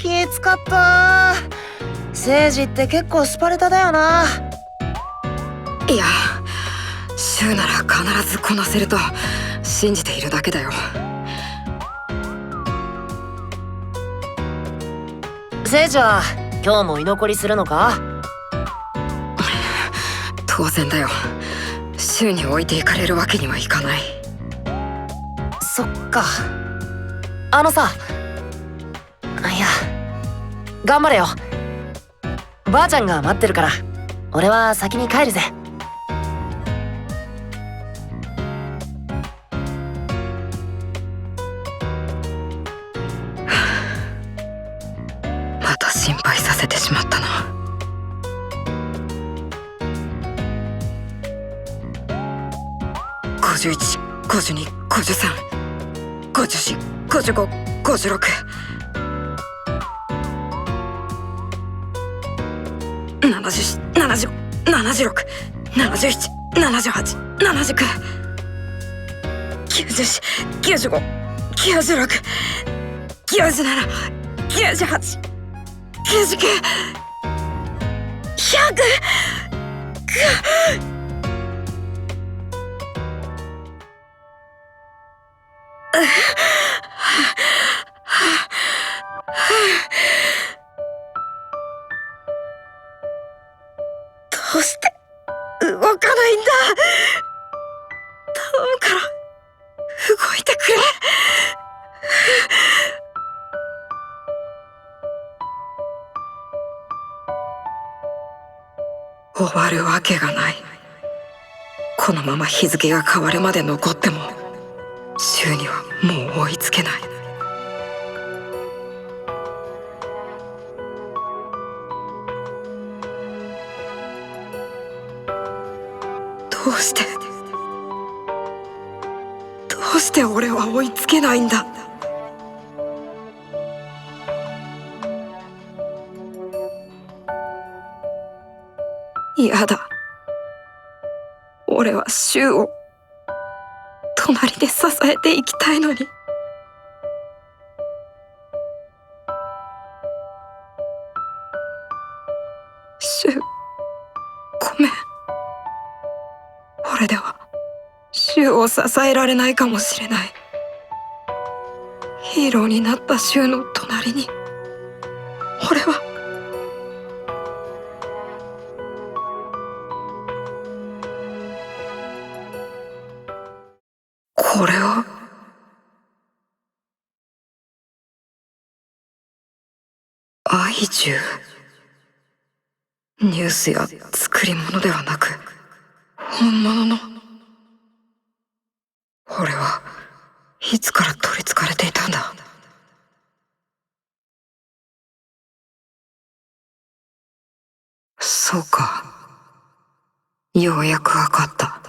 気使った。聖司って結構スパルタだよな。いや、シュウなら必ずこなせると信じているだけだよ。聖司は今日も居残りするのか？当然だよ。シュウに置いていかれるわけにはいかない。そっか。さ、いや、頑張れよ。ばあちゃんが待ってるから、俺は先に帰るぜ。また心配させてしまったな。51、52、53、54、55、56。70、75、76、77、78、79、90、95、96、97、98、99、100。どうして動かないんだ。頼むから動いてくれ。終わるわけがない。このまま日付が変わるまで残ってもシュウにはもう追いつけない。どうして俺は追いつけないんだ。嫌だ。俺はシュウを隣で支えていきたいのに。シュウ、ごめん。俺ではシュウを支えられないかもしれない。ヒーローになったシュウの隣に俺は。これは愛獣。ニュースや作り物ではなく本物の。俺はいつから取り憑かれていたんだ。そうか。ようやくわかった。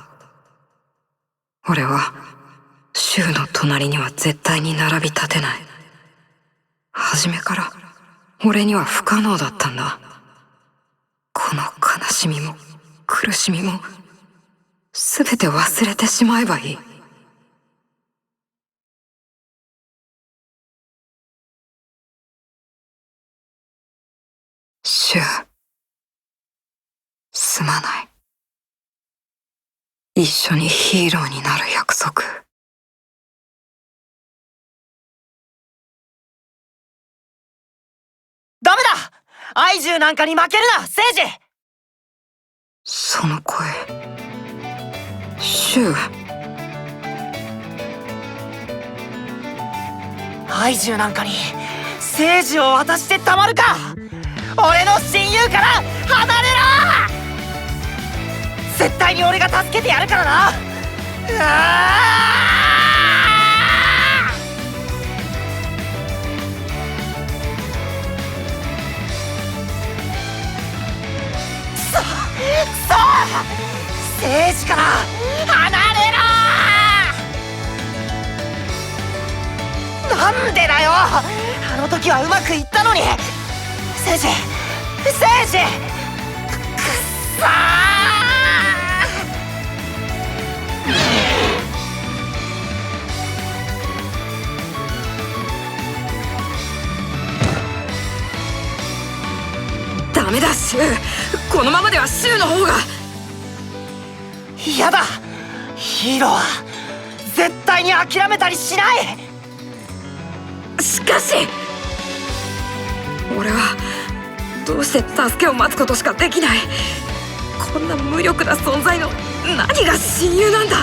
俺はシュウの隣には絶対に並び立てない。初めから俺には不可能だったんだ。この悲しみも苦しみも全て忘れてしまえばいい。シュウ、すまない。一緒にヒーローになる約束。ダメだ。愛獣なんかに負けるな、聖司。その声、シュウ。愛獣なんかに聖司を渡してたまるか。俺の親友から離れろ。絶対に俺が助けてやるからな。聖司から離れろ。なんでだよ。あの時はうまくいったのに。聖司、聖司、くっそー。シュウ、このままではシュウの方が。嫌だ。ヒーローは絶対に諦めたりしない。しかし俺はどうして助けを待つことしかできない。こんな無力な存在の何が親友なんだ。